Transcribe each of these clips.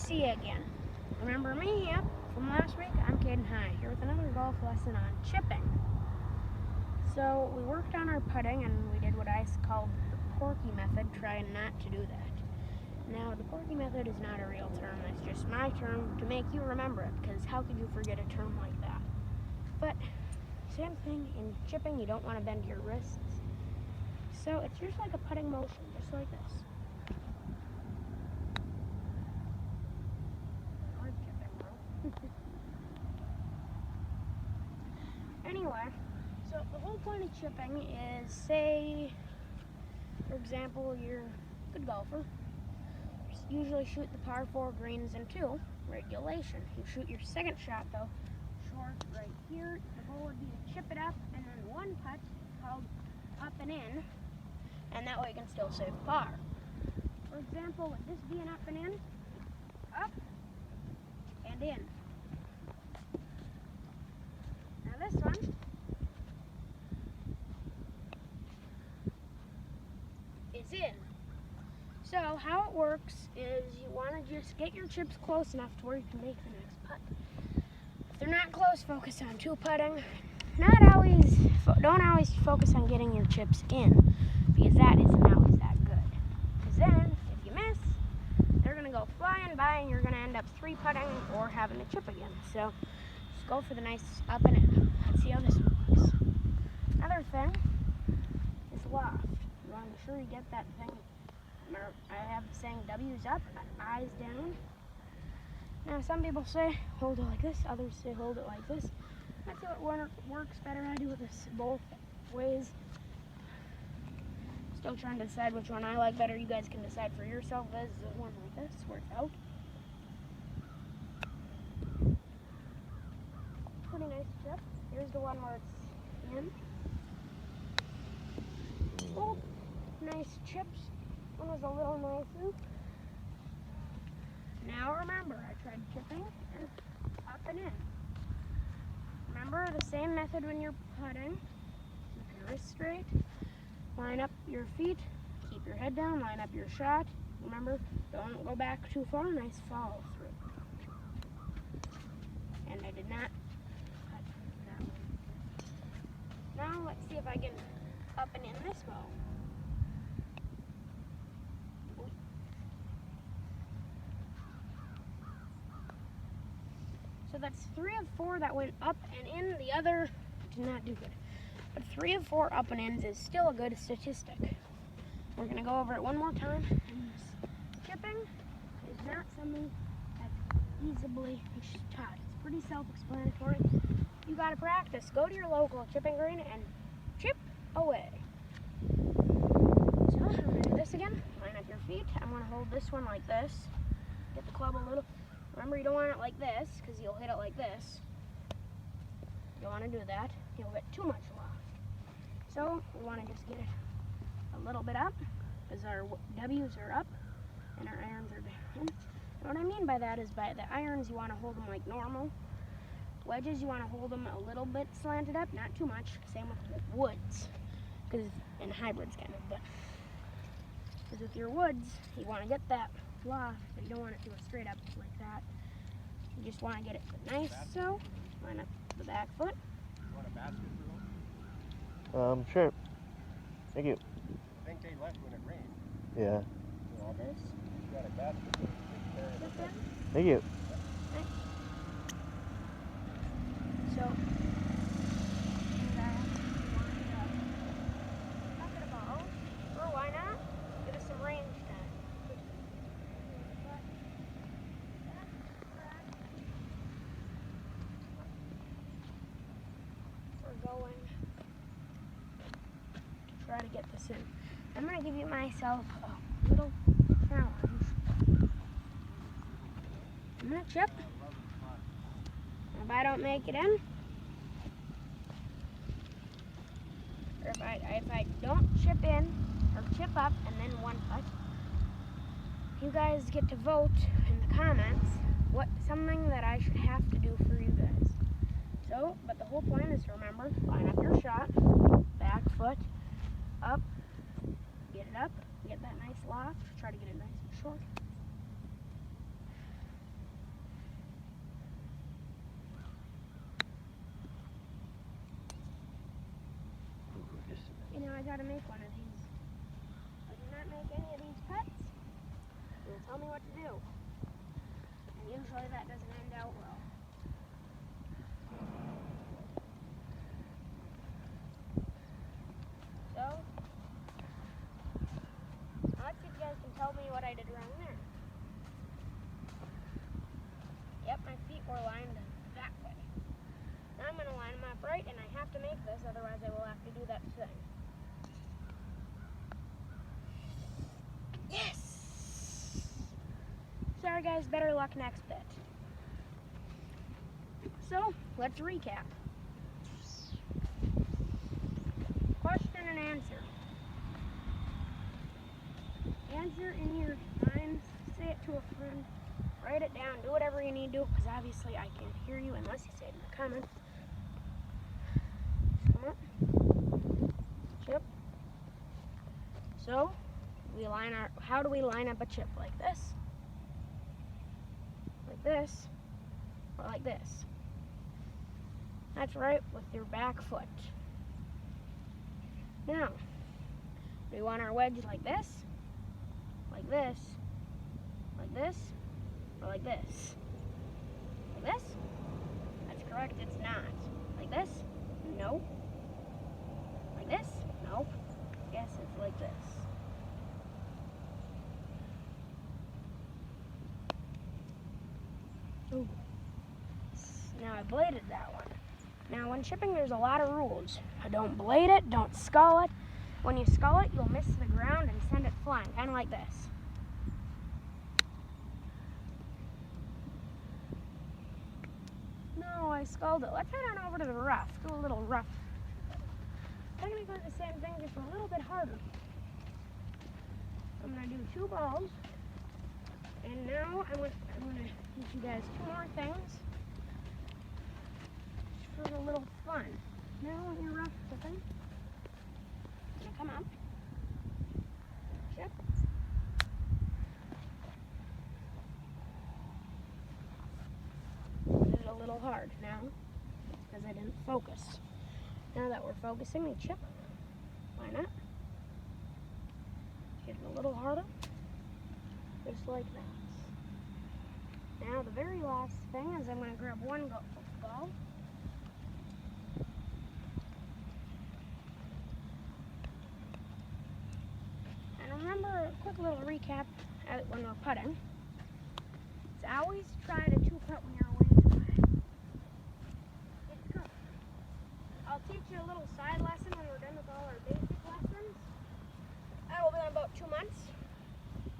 see you again. Remember me? Yep, from last week, I'm Caden High, here with another golf lesson on chipping. So we worked on our putting and we did what I called the Porky method, trying not to do that. Now, the Porky method is not a real term, it's just my term to make you remember it, because how could you forget a term like that? But, same thing in chipping, you don't want to bend your wrists. So it's just like a putting motion, just like this. Anyway, so the whole point of chipping is, say, for example, you're a good golfer. You usually shoot the par 4 greens in 2, regulation. You shoot your second shot, though, short right here. The goal would be to chip it up, and then one putt called up and in, and that way you can still save par. For example, with this being up and in, up and in. Now this one is in. So how it works is you want to just get your chips close enough to where you can make the next putt. If they're not close, focus on 2-putting. Don't always focus on getting your chips in, because that isn't always that good. Because then, if you miss, they're going to go flying by and you're going to end up 3-putting or having to chip again. So just go for the nice up and in. Let's see how this works. Another thing is loft. You want to make sure you get that thing. I have the saying W's up, eyes down. Now some people say hold it like this, others say hold it like this. That's what works better. I do this both ways. Still trying to decide which one I like better. You guys can decide for yourself. This is the one like this, where it's out. Pretty nice chip. Here's the one where it's in. Both nice chips. One was a little nicer. Now remember, I tried chipping and up and in. Remember the same method when you're putting. Keep your wrist straight. Line up your feet. Keep your head down. Line up your shot. Remember, don't go back too far. Nice follow through. And I did not cut that one. Now let's see if I can up and in this ball. So that's 3 of 4 that went up and in. The other did not do good. But 3 of 4 up and ins is still a good statistic. We're going to go over it one more time. And chipping is not something that's easily taught. It's pretty self-explanatory. You got to practice. Go to your local chipping green and chip away. So I'm going to do this again. Line up your feet. I'm going to hold this one like this. Get the club a little. Remember, you don't want it like this, because you'll hit it like this. You don't want to do that. You'll get too much loft. So, we want to just get it a little bit up, because our W's are up, and our irons are down. And what I mean by that is by the irons, you want to hold them like normal. Wedges, you want to hold them a little bit slanted up, not too much. Same with woods, and hybrids kind of, but because with your woods, you want to get that loft, but you don't want it to go straight up like that. You just want to get it nice, so line up the back foot. You want a basket for them? Sure. Thank you. I think they left when it rained. Yeah. So this. You got a basket to take care of it. Thank you. Nice. So, bucket of balls, or why not? Give us some range time. We're going to try to get this in. I'm going to give myself a little challenge. I'm going to chip. If I don't make it in, or if I don't chip in, or chip up, and then one putt, you guys get to vote in the comments something that I should have to do for you guys. So, but the whole point is to remember, line up your shot, back foot, up, get it up, get that nice loft, try to get it nice and short. tell me what to do. And usually that doesn't end out well. So, let's see if you guys can tell me what I did wrong there. Yep, my feet were lined that way. Now I'm going to line them up right, and I have to make this, otherwise I will have to do that thing. Yes! Sorry guys, better luck next bit. So, let's recap. Question and answer. Answer in your mind, say it to a friend, write it down, do whatever you need to, because obviously I can't hear you unless you say it in the comments. Come on. Chip. So, how do we line up a chip? Like this, or like this. That's right, with your back foot. Now, do we want our wedge like this, like this, like this, or like this? Like this? That's correct, it's not. Like this? No. Like this? Nope. Yes, it's like this. Ooh. Now I bladed that one. Now when chipping there's a lot of rules. Don't blade it, don't scull it. When you scull it, you'll miss the ground and send it flying, kind of like this. No, I sculled it. Let's head on over to the rough. Do a little rough. Technically the same thing, just a little bit harder. I'm going to do 2 balls. And now I'm going to teach you guys 2 more things. Just for a little fun. Now when you're rough chipping, you're going to come up, chip, did it a little hard now because I didn't focus. Now that we're focusing, we chip. Why not? Get it a little harder, just like that. Now the very last thing is I'm going to grab one ball. And remember a quick little recap when we're putting. It's always try to 2-putt when your wind's high. It's good. I'll teach you a little side lesson when we're done with all our basic lessons. That will be in about 2 months.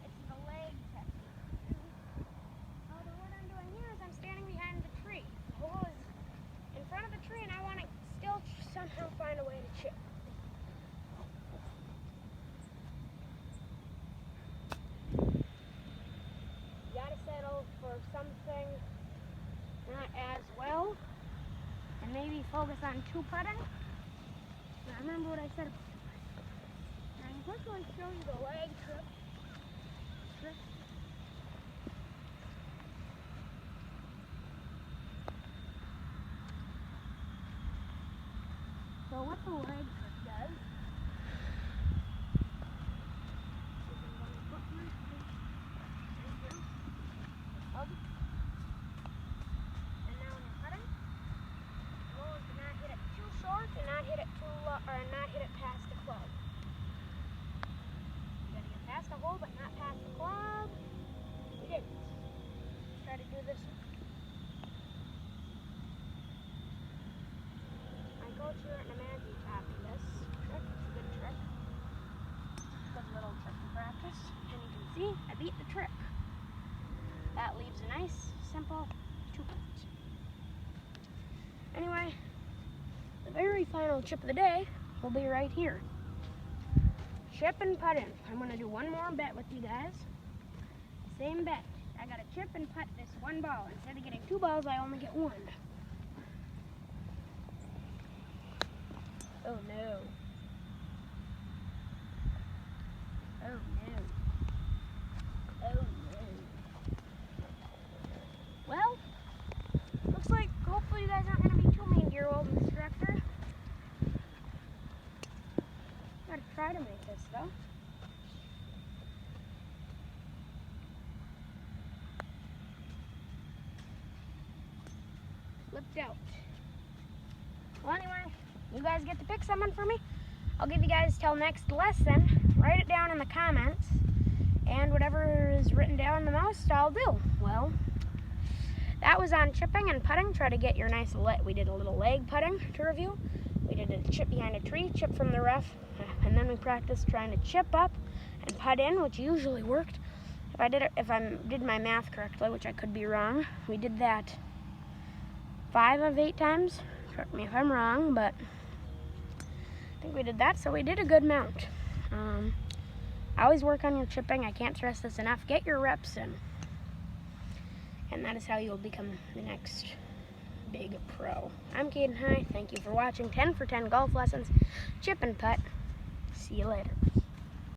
It's the leg technique. Although what I'm doing here is I'm standing behind the tree. The hole is in front of the tree and I want to still somehow find a way to chip. You gotta settle for something not as well. And maybe focus on 2-putting. Now remember what I said about 2-putting. And I can quickly show you the leg trick. So what the leg trick does and now when you're putting, you want to not hit it too short and not hit it too low, or not hit it past the club. You gotta get past the hole but not past the club. We didn't. Try to do this one. My coach here at Namazi taught me this trick. It's a good trick. Good little trick to practice. And you can see I beat the trick. That leaves a nice, simple 2-putt. Anyway, the very final chip of the day will be right here. Chip and putt in. I'm going to do one more bet with you guys. Same bet. I got to chip and putt this 1 ball. Instead of getting 2 balls, I only get 1. Oh no. Oh no. Oh no. Well, looks like hopefully you guys aren't going to be too mean to your old instructor. Gotta try to make this though. slipped out. Well, anyway, you guys get to pick someone for me. I'll give you guys till next lesson. Write it down in the comments. And whatever is written down the most, I'll do. Well, that was on chipping and putting. Try to get your nice we did a little leg putting to review. We did a chip behind a tree, chip from the rough, and then we practiced trying to chip up and putt in, which usually worked. If I did my math correctly, which I could be wrong, we did that 5 of 8 times. Correct me if I'm wrong, but I think we did that, so we did a good amount. Always work on your chipping. I can't stress this enough. Get your reps in. And that is how you'll become the next big pro. I'm Caden High. Thank you for watching 10 for 10 golf lessons, chip and putt. See you later.